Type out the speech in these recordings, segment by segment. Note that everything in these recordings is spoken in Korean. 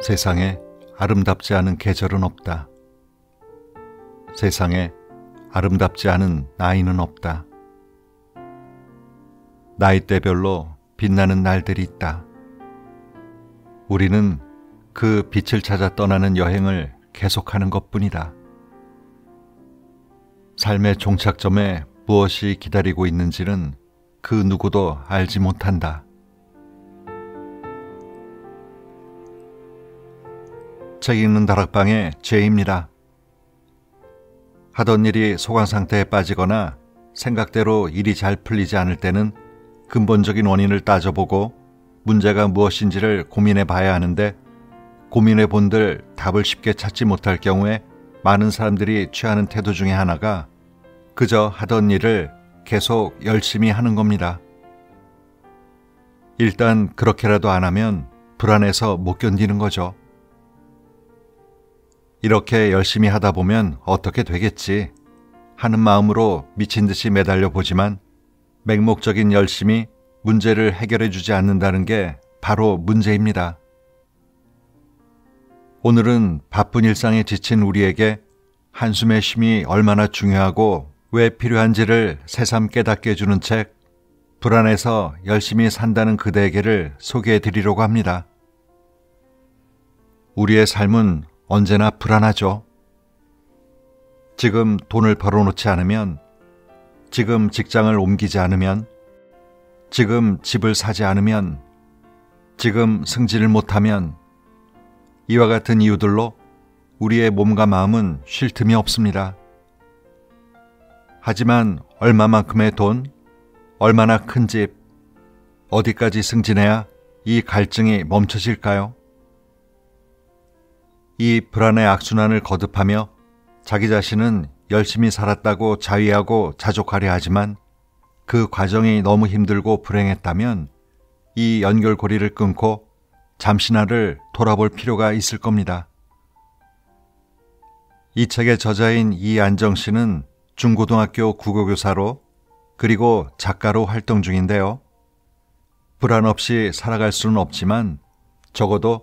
세상에 아름답지 않은 계절은 없다. 세상에 아름답지 않은 나이는 없다. 나이대별로 빛나는 날들이 있다. 우리는 그 빛을 찾아 떠나는 여행을 계속하는 것뿐이다. 삶의 종착점에 무엇이 기다리고 있는지는 그 누구도 알지 못한다. 책 읽는 다락방의 제이입니다. 하던 일이 소강 상태에 빠지거나 생각대로 일이 잘 풀리지 않을 때는 근본적인 원인을 따져보고 문제가 무엇인지를 고민해 봐야 하는데, 고민해 본들 답을 쉽게 찾지 못할 경우에 많은 사람들이 취하는 태도 중에 하나가 그저 하던 일을 계속 열심히 하는 겁니다. 일단 그렇게라도 안 하면 불안해서 못 견디는 거죠. 이렇게 열심히 하다 보면 어떻게 되겠지 하는 마음으로 미친 듯이 매달려 보지만 맹목적인 열심이 문제를 해결해 주지 않는다는 게 바로 문제입니다. 오늘은 바쁜 일상에 지친 우리에게 한숨의 쉼이 얼마나 중요하고 왜 필요한지를 새삼 깨닫게 해주는 책, 불안해서 열심히 산다는 그대에게를 소개해 드리려고 합니다. 우리의 삶은 언제나 불안하죠. 지금 돈을 벌어놓지 않으면, 지금 직장을 옮기지 않으면, 지금 집을 사지 않으면, 지금 승진을 못하면, 이와 같은 이유들로 우리의 몸과 마음은 쉴 틈이 없습니다. 하지만 얼마만큼의 돈, 얼마나 큰 집, 어디까지 승진해야 이 갈증이 멈춰질까요? 이 불안의 악순환을 거듭하며 자기 자신은 열심히 살았다고 자위하고 자족하려 하지만 그 과정이 너무 힘들고 불행했다면 이 연결고리를 끊고 잠시 나를 돌아볼 필요가 있을 겁니다. 이 책의 저자인 이안정 씨는 중고등학교 국어교사로 그리고 작가로 활동 중인데요. 불안 없이 살아갈 수는 없지만 적어도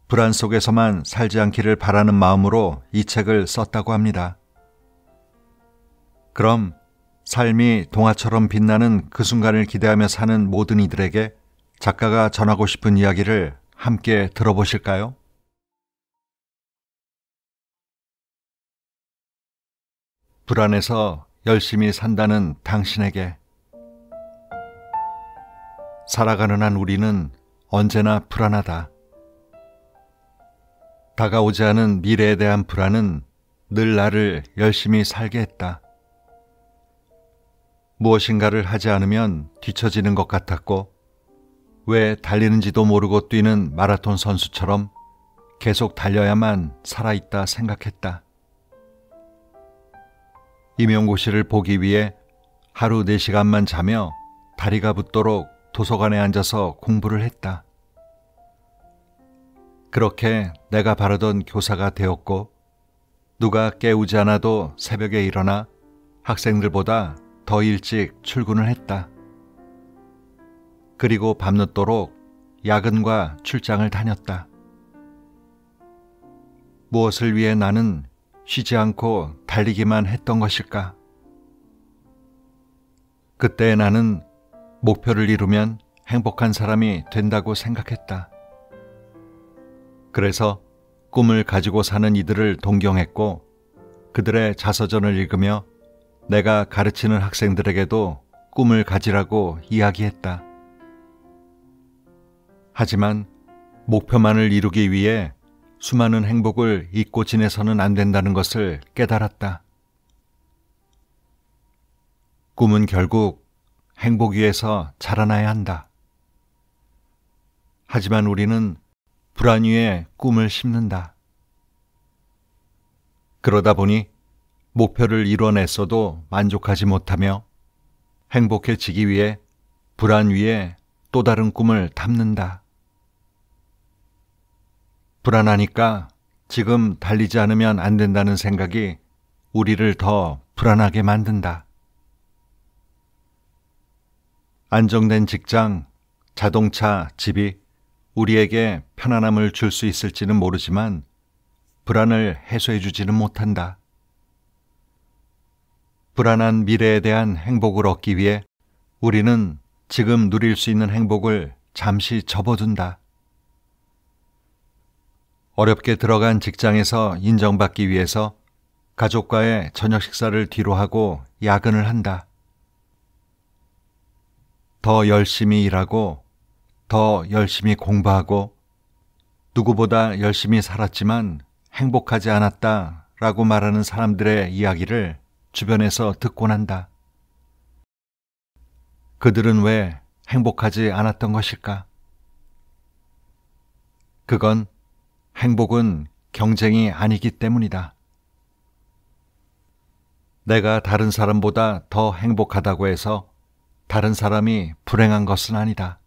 불안 속에서만 살지 않기를 바라는 마음으로 이 책을 썼다고 합니다. 그럼 삶이 동화처럼 빛나는 그 순간을 기대하며 사는 모든 이들에게 작가가 전하고 싶은 이야기를 함께 들어보실까요? 불안해서 열심히 산다는 당신에게. 살아가는 한 우리는 언제나 불안하다. 다가오지 않은 미래에 대한 불안은 늘 나를 열심히 살게 했다. 무엇인가를 하지 않으면 뒤처지는 것 같았고, 왜 달리는지도 모르고 뛰는 마라톤 선수처럼 계속 달려야만 살아있다 생각했다. 임용고시를 보기 위해 하루 4시간만 자며 다리가 붓도록 도서관에 앉아서 공부를 했다. 그렇게 내가 바라던 교사가 되었고, 누가 깨우지 않아도 새벽에 일어나 학생들보다 더 일찍 출근을 했다. 그리고 밤늦도록 야근과 출장을 다녔다. 무엇을 위해 나는 쉬지 않고 달리기만 했던 것일까? 그때 나는 목표를 이루면 행복한 사람이 된다고 생각했다. 그래서 꿈을 가지고 사는 이들을 동경했고, 그들의 자서전을 읽으며 내가 가르치는 학생들에게도 꿈을 가지라고 이야기했다. 하지만 목표만을 이루기 위해 수많은 행복을 잊고 지내서는 안 된다는 것을 깨달았다. 꿈은 결국 행복 위에서 자라나야 한다. 하지만 우리는 불안 위에 꿈을 심는다. 그러다 보니 목표를 이뤄냈어도 만족하지 못하며 행복해지기 위해 불안 위에 또 다른 꿈을 담는다. 불안하니까 지금 달리지 않으면 안 된다는 생각이 우리를 더 불안하게 만든다. 안정된 직장, 자동차, 집이 우리에게 편안함을 줄 수 있을지는 모르지만 불안을 해소해 주지는 못한다. 불안한 미래에 대한 행복을 얻기 위해 우리는 지금 누릴 수 있는 행복을 잠시 접어둔다. 어렵게 들어간 직장에서 인정받기 위해서 가족과의 저녁 식사를 뒤로 하고 야근을 한다. 더 열심히 일하고 더 열심히 공부하고 누구보다 열심히 살았지만 행복하지 않았다라고 말하는 사람들의 이야기를 주변에서 듣곤 한다. 그들은 왜 행복하지 않았던 것일까? 그건 행복은 경쟁이 아니기 때문이다. 내가 다른 사람보다 더 행복하다고 해서 다른 사람이 불행한 것은 아니다.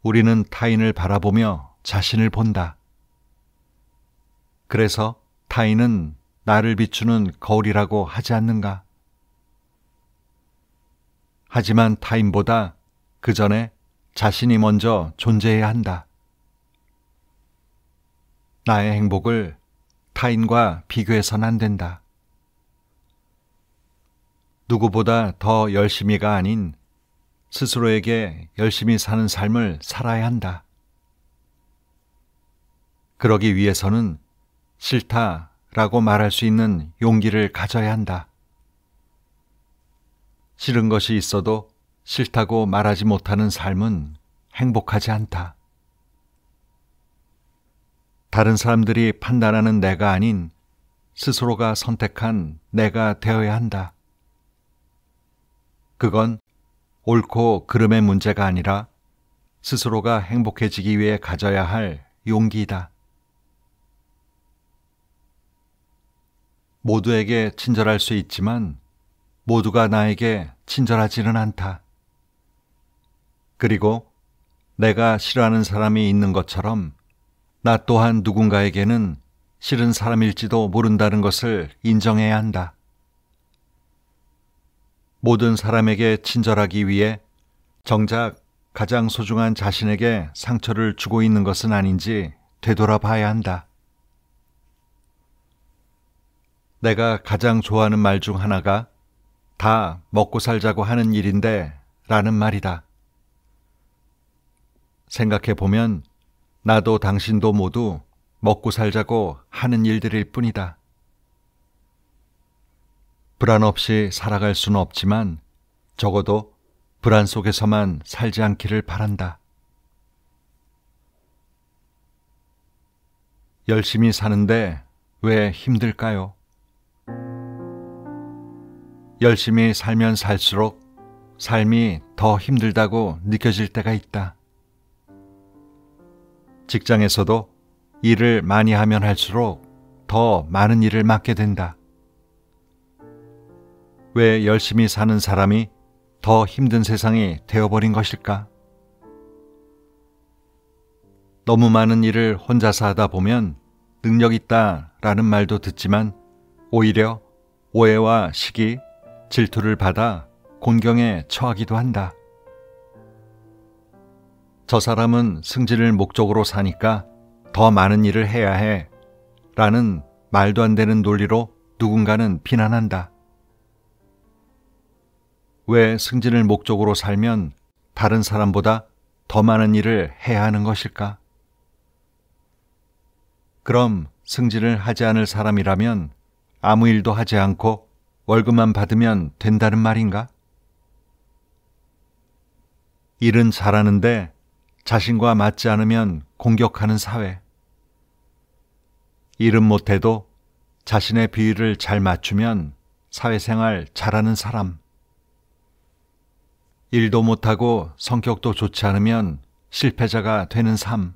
우리는 타인을 바라보며 자신을 본다. 그래서 타인은 나를 비추는 거울이라고 하지 않는가? 하지만 타인보다 그 전에 자신이 먼저 존재해야 한다. 나의 행복을 타인과 비교해서는 안 된다. 누구보다 더 열심히가 아닌 스스로에게 열심히 사는 삶을 살아야 한다. 그러기 위해서는 싫다라고 말할 수 있는 용기를 가져야 한다. 싫은 것이 있어도 싫다고 말하지 못하는 삶은 행복하지 않다. 다른 사람들이 판단하는 내가 아닌 스스로가 선택한 내가 되어야 한다. 그건 옳고 그름의 문제가 아니라 스스로가 행복해지기 위해 가져야 할 용기이다. 모두에게 친절할 수 있지만 모두가 나에게 친절하지는 않다. 그리고 내가 싫어하는 사람이 있는 것처럼 나 또한 누군가에게는 싫은 사람일지도 모른다는 것을 인정해야 한다. 모든 사람에게 친절하기 위해 정작 가장 소중한 자신에게 상처를 주고 있는 것은 아닌지 되돌아봐야 한다. 내가 가장 좋아하는 말 중 하나가 다 먹고 살자고 하는 일인데 라는 말이다. 생각해보면 나도 당신도 모두 먹고 살자고 하는 일들일 뿐이다. 불안 없이 살아갈 수는 없지만 적어도 불안 속에서만 살지 않기를 바란다. 열심히 사는데 왜 힘들까요? 열심히 살면 살수록 삶이 더 힘들다고 느껴질 때가 있다. 직장에서도 일을 많이 하면 할수록 더 많은 일을 맡게 된다. 왜 열심히 사는 사람이 더 힘든 세상이 되어버린 것일까? 너무 많은 일을 혼자서 하다 보면 능력 있다라는 말도 듣지만 오히려 오해와 시기, 질투를 받아 곤경에 처하기도 한다. 저 사람은 승진을 목적으로 사니까 더 많은 일을 해야 해 라는 말도 안 되는 논리로 누군가는 비난한다. 왜 승진을 목적으로 살면 다른 사람보다 더 많은 일을 해야 하는 것일까? 그럼 승진을 하지 않을 사람이라면 아무 일도 하지 않고 월급만 받으면 된다는 말인가? 일은 잘하는데 자신과 맞지 않으면 공격하는 사회. 일은 못해도 자신의 비위를 잘 맞추면 사회생활 잘하는 사람. 일도 못하고 성격도 좋지 않으면 실패자가 되는 삶.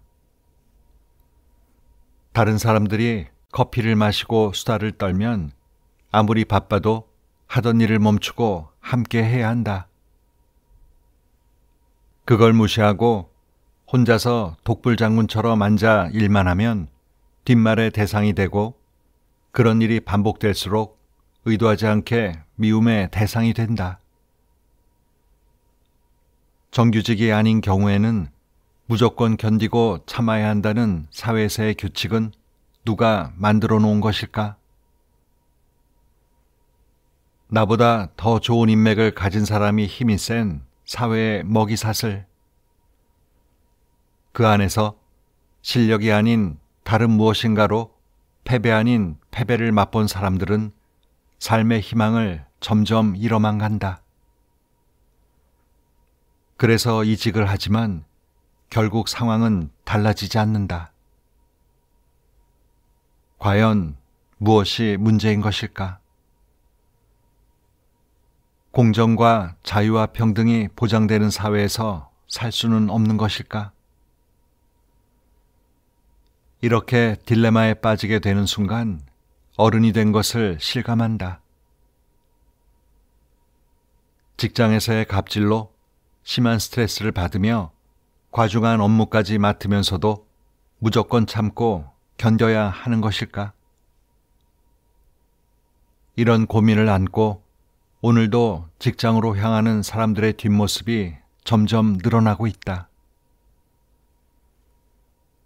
다른 사람들이 커피를 마시고 수다를 떨면 아무리 바빠도 하던 일을 멈추고 함께 해야 한다. 그걸 무시하고 혼자서 독불장군처럼 앉아 일만 하면 뒷말의 대상이 되고 그런 일이 반복될수록 의도하지 않게 미움의 대상이 된다. 정규직이 아닌 경우에는 무조건 견디고 참아야 한다는 사회에서의 규칙은 누가 만들어 놓은 것일까? 나보다 더 좋은 인맥을 가진 사람이 힘이 센 사회의 먹이사슬. 그 안에서 실력이 아닌 다른 무엇인가로 패배 아닌 패배를 맛본 사람들은 삶의 희망을 점점 잃어만 간다. 그래서 이직을 하지만 결국 상황은 달라지지 않는다. 과연 무엇이 문제인 것일까? 공정과 자유와 평등이 보장되는 사회에서 살 수는 없는 것일까? 이렇게 딜레마에 빠지게 되는 순간 어른이 된 것을 실감한다. 직장에서의 갑질로 심한 스트레스를 받으며 과중한 업무까지 맡으면서도 무조건 참고 견뎌야 하는 것일까? 이런 고민을 안고 오늘도 직장으로 향하는 사람들의 뒷모습이 점점 늘어나고 있다.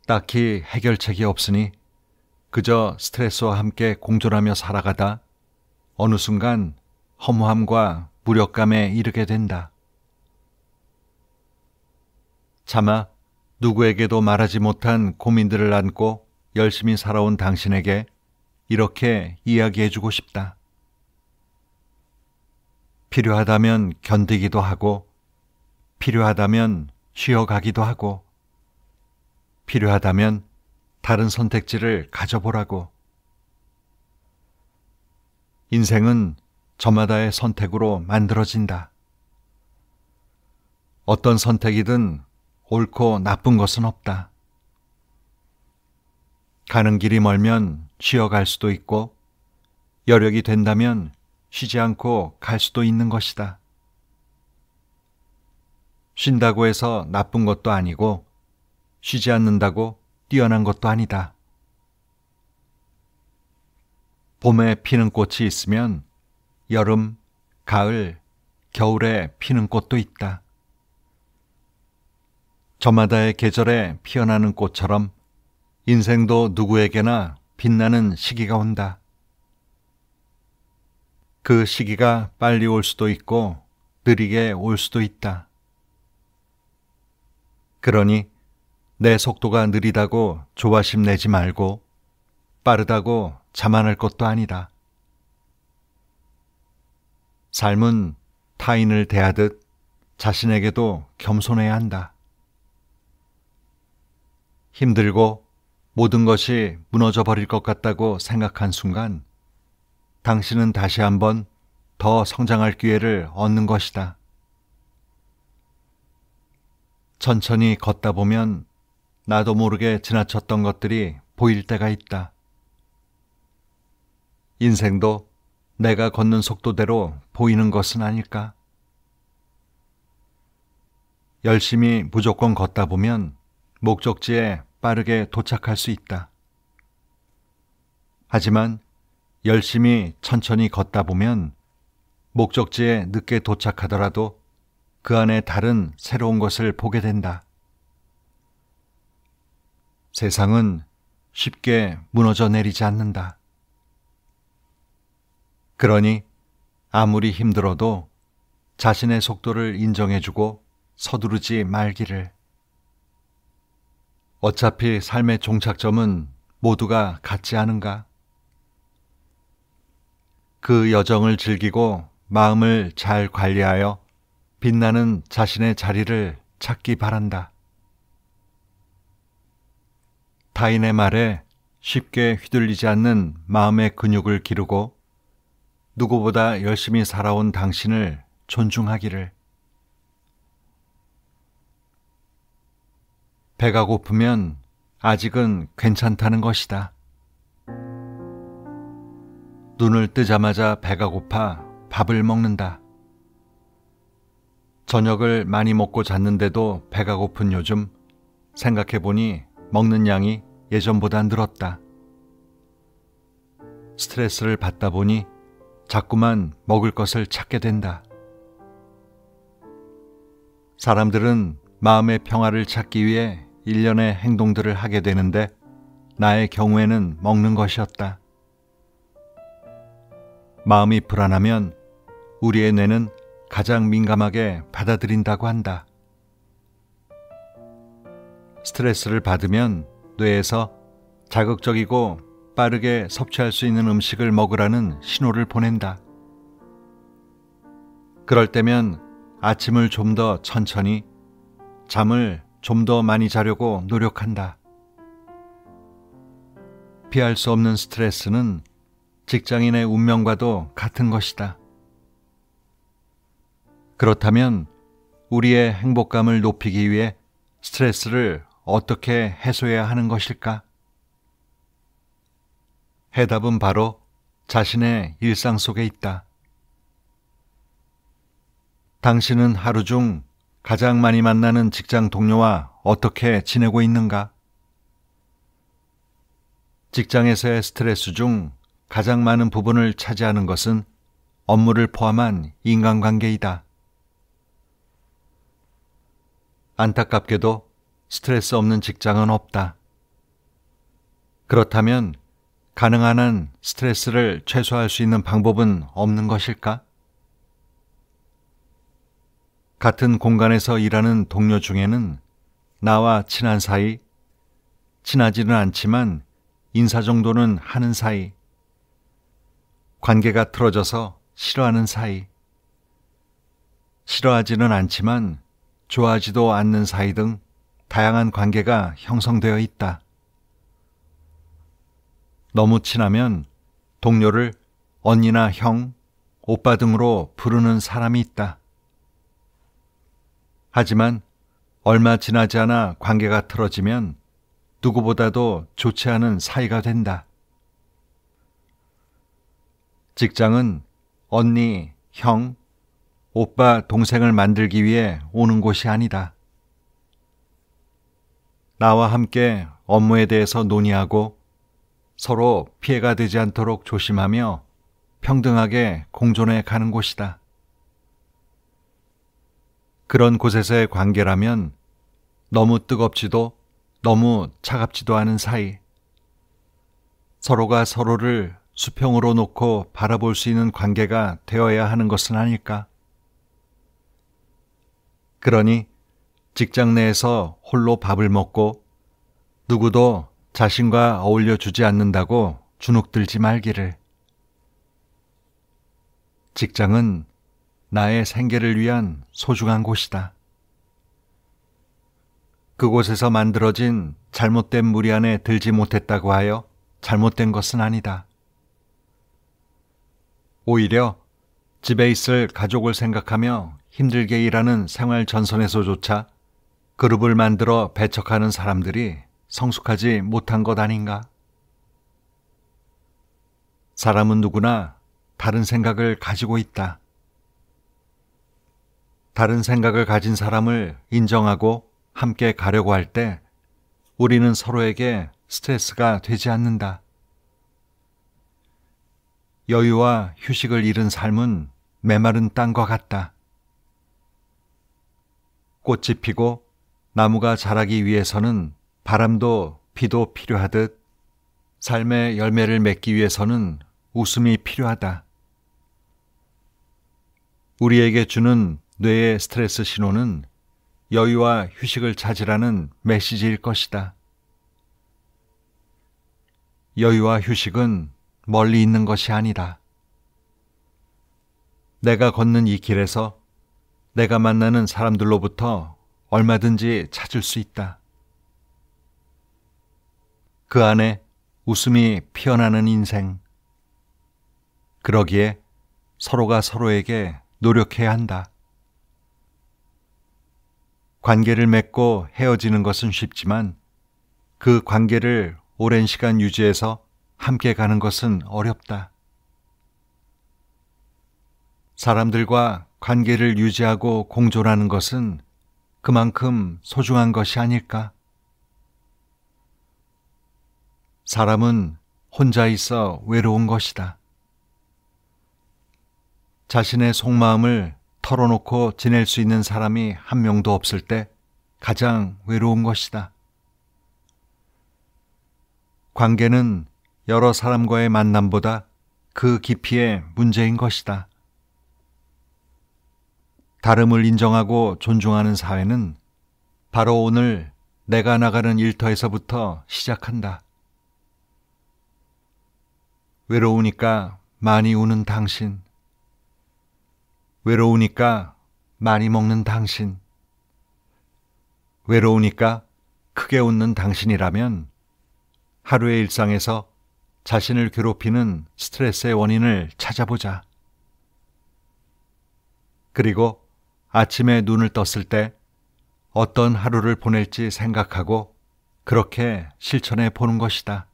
딱히 해결책이 없으니 그저 스트레스와 함께 공존하며 살아가다 어느 순간 허무함과 무력감에 이르게 된다. 차마 누구에게도 말하지 못한 고민들을 안고 열심히 살아온 당신에게 이렇게 이야기해주고 싶다. 필요하다면 견디기도 하고, 필요하다면 쉬어가기도 하고, 필요하다면 다른 선택지를 가져보라고. 인생은 저마다의 선택으로 만들어진다. 어떤 선택이든 옳고 나쁜 것은 없다. 가는 길이 멀면 쉬어갈 수도 있고, 여력이 된다면 쉬지 않고 갈 수도 있는 것이다. 쉰다고 해서 나쁜 것도 아니고, 쉬지 않는다고 뛰어난 것도 아니다. 봄에 피는 꽃이 있으면 여름, 가을, 겨울에 피는 꽃도 있다. 저마다의 계절에 피어나는 꽃처럼 인생도 누구에게나 빛나는 시기가 온다. 그 시기가 빨리 올 수도 있고 느리게 올 수도 있다. 그러니 내 속도가 느리다고 조바심 내지 말고 빠르다고 자만할 것도 아니다. 삶은 타인을 대하듯 자신에게도 겸손해야 한다. 힘들고 모든 것이 무너져 버릴 것 같다고 생각한 순간 당신은 다시 한번 더 성장할 기회를 얻는 것이다. 천천히 걷다 보면 나도 모르게 지나쳤던 것들이 보일 때가 있다. 인생도 내가 걷는 속도대로 보이는 것은 아닐까? 열심히 무조건 걷다 보면 목적지에 빠르게 도착할 수 있다. 하지만 열심히 천천히 걷다 보면 목적지에 늦게 도착하더라도 그 안에 다른 새로운 것을 보게 된다. 세상은 쉽게 무너져 내리지 않는다. 그러니 아무리 힘들어도 자신의 속도를 인정해주고 서두르지 말기를. 어차피 삶의 종착점은 모두가 같지 않은가? 그 여정을 즐기고 마음을 잘 관리하여 빛나는 자신의 자리를 찾기 바란다. 타인의 말에 쉽게 휘둘리지 않는 마음의 근육을 기르고 누구보다 열심히 살아온 당신을 존중하기를. 배가 고프면 아직은 괜찮다는 것이다. 눈을 뜨자마자 배가 고파 밥을 먹는다. 저녁을 많이 먹고 잤는데도 배가 고픈 요즘 생각해보니 먹는 양이 예전보다 늘었다. 스트레스를 받다 보니 자꾸만 먹을 것을 찾게 된다. 사람들은 마음의 평화를 찾기 위해 일련의 행동들을 하게 되는데 나의 경우에는 먹는 것이었다. 마음이 불안하면 우리의 뇌는 가장 민감하게 받아들인다고 한다. 스트레스를 받으면 뇌에서 자극적이고 빠르게 섭취할 수 있는 음식을 먹으라는 신호를 보낸다. 그럴 때면 아침을 좀 더 천천히, 잠을 좀 더 많이 자려고 노력한다. 피할 수 없는 스트레스는 직장인의 운명과도 같은 것이다. 그렇다면 우리의 행복감을 높이기 위해 스트레스를 어떻게 해소해야 하는 것일까? 해답은 바로 자신의 일상 속에 있다. 당신은 하루 중 가장 많이 만나는 직장 동료와 어떻게 지내고 있는가? 직장에서의 스트레스 중 가장 많은 부분을 차지하는 것은 업무를 포함한 인간관계이다. 안타깝게도 스트레스 없는 직장은 없다. 그렇다면 가능한 한 스트레스를 최소화할 수 있는 방법은 없는 것일까? 같은 공간에서 일하는 동료 중에는 나와 친한 사이, 친하지는 않지만 인사 정도는 하는 사이, 관계가 틀어져서 싫어하는 사이, 싫어하지는 않지만 좋아하지도 않는 사이 등 다양한 관계가 형성되어 있다. 너무 친하면 동료를 언니나 형, 오빠 등으로 부르는 사람이 있다. 하지만 얼마 지나지 않아 관계가 틀어지면 누구보다도 좋지 않은 사이가 된다. 직장은 언니, 형, 오빠, 동생을 만들기 위해 오는 곳이 아니다. 나와 함께 업무에 대해서 논의하고 서로 피해가 되지 않도록 조심하며 평등하게 공존해 가는 곳이다. 그런 곳에서의 관계라면 너무 뜨겁지도 너무 차갑지도 않은 사이, 서로가 서로를 수평으로 놓고 바라볼 수 있는 관계가 되어야 하는 것은 아닐까? 그러니 직장 내에서 홀로 밥을 먹고 누구도 자신과 어울려 주지 않는다고 주눅들지 말기를. 직장은 나의 생계를 위한 소중한 곳이다. 그곳에서 만들어진 잘못된 무리 안에 들지 못했다고 하여 잘못된 것은 아니다. 오히려 집에 있을 가족을 생각하며 힘들게 일하는 생활 전선에서조차 그룹을 만들어 배척하는 사람들이 성숙하지 못한 것 아닌가? 사람은 누구나 다른 생각을 가지고 있다. 다른 생각을 가진 사람을 인정하고 함께 가려고 할 때 우리는 서로에게 스트레스가 되지 않는다. 여유와 휴식을 잃은 삶은 메마른 땅과 같다. 꽃이 피고 나무가 자라기 위해서는 바람도 비도 필요하듯 삶의 열매를 맺기 위해서는 웃음이 필요하다. 우리에게 주는 뇌의 스트레스 신호는 여유와 휴식을 찾으라는 메시지일 것이다. 여유와 휴식은 멀리 있는 것이 아니다. 내가 걷는 이 길에서 내가 만나는 사람들로부터 얼마든지 찾을 수 있다. 그 안에 웃음이 피어나는 인생. 그러기에 서로가 서로에게 노력해야 한다. 관계를 맺고 헤어지는 것은 쉽지만 그 관계를 오랜 시간 유지해서 함께 가는 것은 어렵다. 사람들과 관계를 유지하고 공존하는 것은 그만큼 소중한 것이 아닐까? 사람은 혼자 있어 외로운 것이다. 자신의 속마음을 털어놓고 지낼 수 있는 사람이 한 명도 없을 때 가장 외로운 것이다. 관계는 여러 사람과의 만남보다 그 깊이의 문제인 것이다. 다름을 인정하고 존중하는 사회는 바로 오늘 내가 나가는 일터에서부터 시작한다. 외로우니까 많이 우는 당신, 외로우니까 많이 먹는 당신, 외로우니까 크게 웃는 당신이라면 하루의 일상에서 자신을 괴롭히는 스트레스의 원인을 찾아보자. 그리고 아침에 눈을 떴을 때 어떤 하루를 보낼지 생각하고 그렇게 실천해 보는 것이다.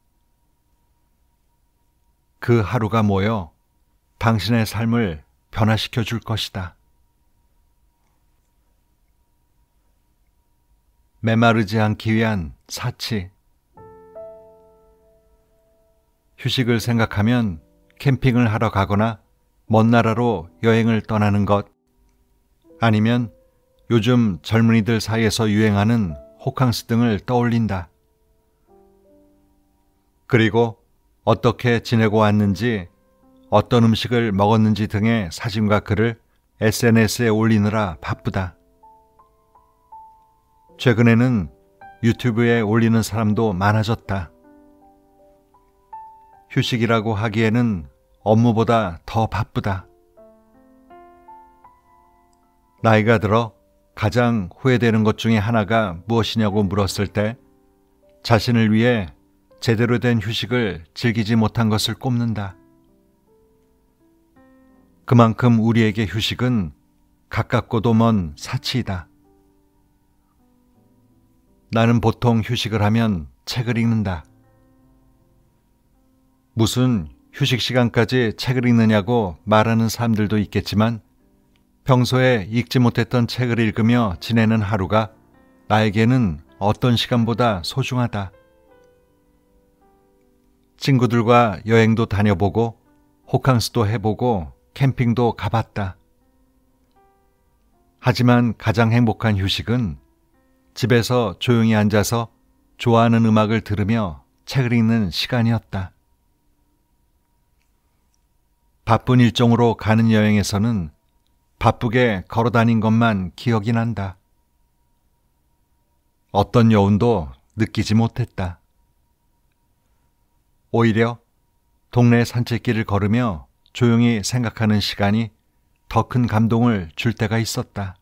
그 하루가 모여 당신의 삶을 변화시켜 줄 것이다. 메마르지 않기 위한 사치. 휴식을 생각하면 캠핑을 하러 가거나 먼 나라로 여행을 떠나는 것, 아니면 요즘 젊은이들 사이에서 유행하는 호캉스 등을 떠올린다. 그리고 어떻게 지내고 왔는지, 어떤 음식을 먹었는지 등의 사진과 글을 SNS에 올리느라 바쁘다. 최근에는 유튜브에 올리는 사람도 많아졌다. 휴식이라고 하기에는 업무보다 더 바쁘다. 나이가 들어 가장 후회되는 것 중에 하나가 무엇이냐고 물었을 때 자신을 위해 제대로 된 휴식을 즐기지 못한 것을 꼽는다. 그만큼 우리에게 휴식은 가깝고도 먼 사치이다. 나는 보통 휴식을 하면 책을 읽는다. 무슨 휴식 시간까지 책을 읽느냐고 말하는 사람들도 있겠지만 평소에 읽지 못했던 책을 읽으며 지내는 하루가 나에게는 어떤 시간보다 소중하다. 친구들과 여행도 다녀보고 호캉스도 해보고 캠핑도 가봤다. 하지만 가장 행복한 휴식은 집에서 조용히 앉아서 좋아하는 음악을 들으며 책을 읽는 시간이었다. 바쁜 일정으로 가는 여행에서는 바쁘게 걸어다닌 것만 기억이 난다. 어떤 여운도 느끼지 못했다. 오히려 동네 산책길을 걸으며 조용히 생각하는 시간이 더 큰 감동을 줄 때가 있었다.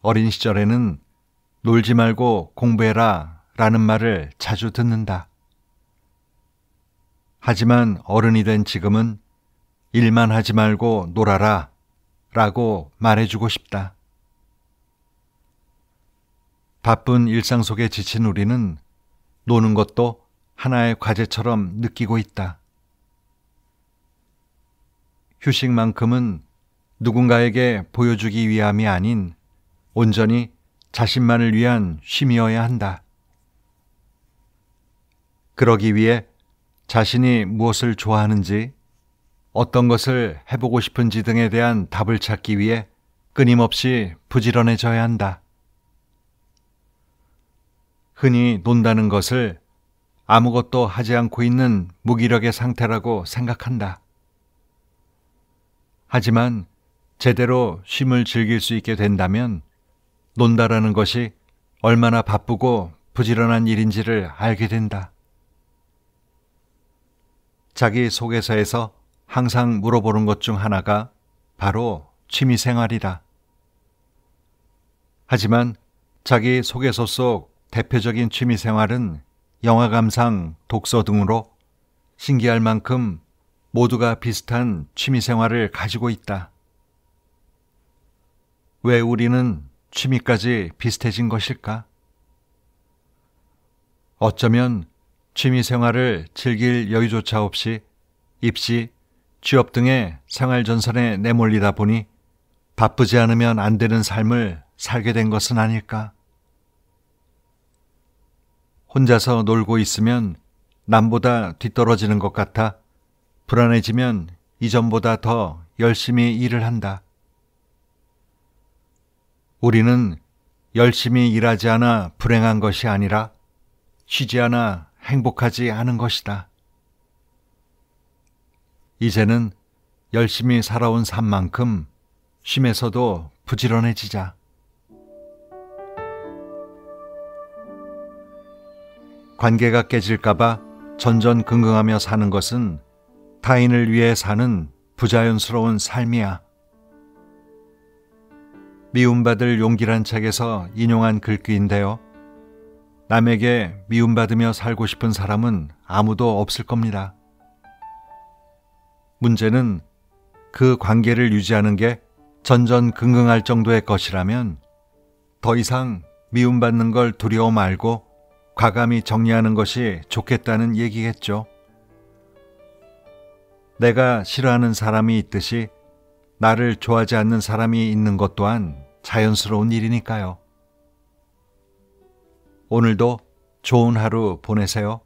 어린 시절에는 놀지 말고 공부해라 라는 말을 자주 듣는다. 하지만 어른이 된 지금은 일만 하지 말고 놀아라 라고 말해주고 싶다. 바쁜 일상 속에 지친 우리는 노는 것도 하나의 과제처럼 느끼고 있다. 휴식만큼은 누군가에게 보여주기 위함이 아닌 온전히 자신만을 위한 쉼이어야 한다. 그러기 위해 자신이 무엇을 좋아하는지, 어떤 것을 해보고 싶은지 등에 대한 답을 찾기 위해 끊임없이 부지런해져야 한다. 흔히 논다는 것을 아무것도 하지 않고 있는 무기력의 상태라고 생각한다. 하지만 제대로 쉼을 즐길 수 있게 된다면 논다라는 것이 얼마나 바쁘고 부지런한 일인지를 알게 된다. 자기 속에서에서 항상 물어보는 것 중 하나가 바로 취미생활이다. 하지만 자기 소개서 속 대표적인 취미생활은 영화 감상, 독서 등으로 신기할 만큼 모두가 비슷한 취미생활을 가지고 있다. 왜 우리는 취미까지 비슷해진 것일까? 어쩌면 취미생활을 즐길 여유조차 없이 입시, 취업 등의 생활전선에 내몰리다 보니 바쁘지 않으면 안 되는 삶을 살게 된 것은 아닐까? 혼자서 놀고 있으면 남보다 뒤떨어지는 것 같아 불안해지면 이전보다 더 열심히 일을 한다. 우리는 열심히 일하지 않아 불행한 것이 아니라 쉬지 않아 행복하지 않은 것이다. 이제는 열심히 살아온 삶만큼 쉼에서도 부지런해지자. 관계가 깨질까봐 전전긍긍하며 사는 것은 타인을 위해 사는 부자연스러운 삶이야. 미움받을 용기란 책에서 인용한 글귀인데요. 남에게 미움받으며 살고 싶은 사람은 아무도 없을 겁니다. 문제는 그 관계를 유지하는 게 전전긍긍할 정도의 것이라면 더 이상 미움받는 걸 두려워 말고 과감히 정리하는 것이 좋겠다는 얘기겠죠. 내가 싫어하는 사람이 있듯이 나를 좋아하지 않는 사람이 있는 것 또한 자연스러운 일이니까요. 오늘도 좋은 하루 보내세요.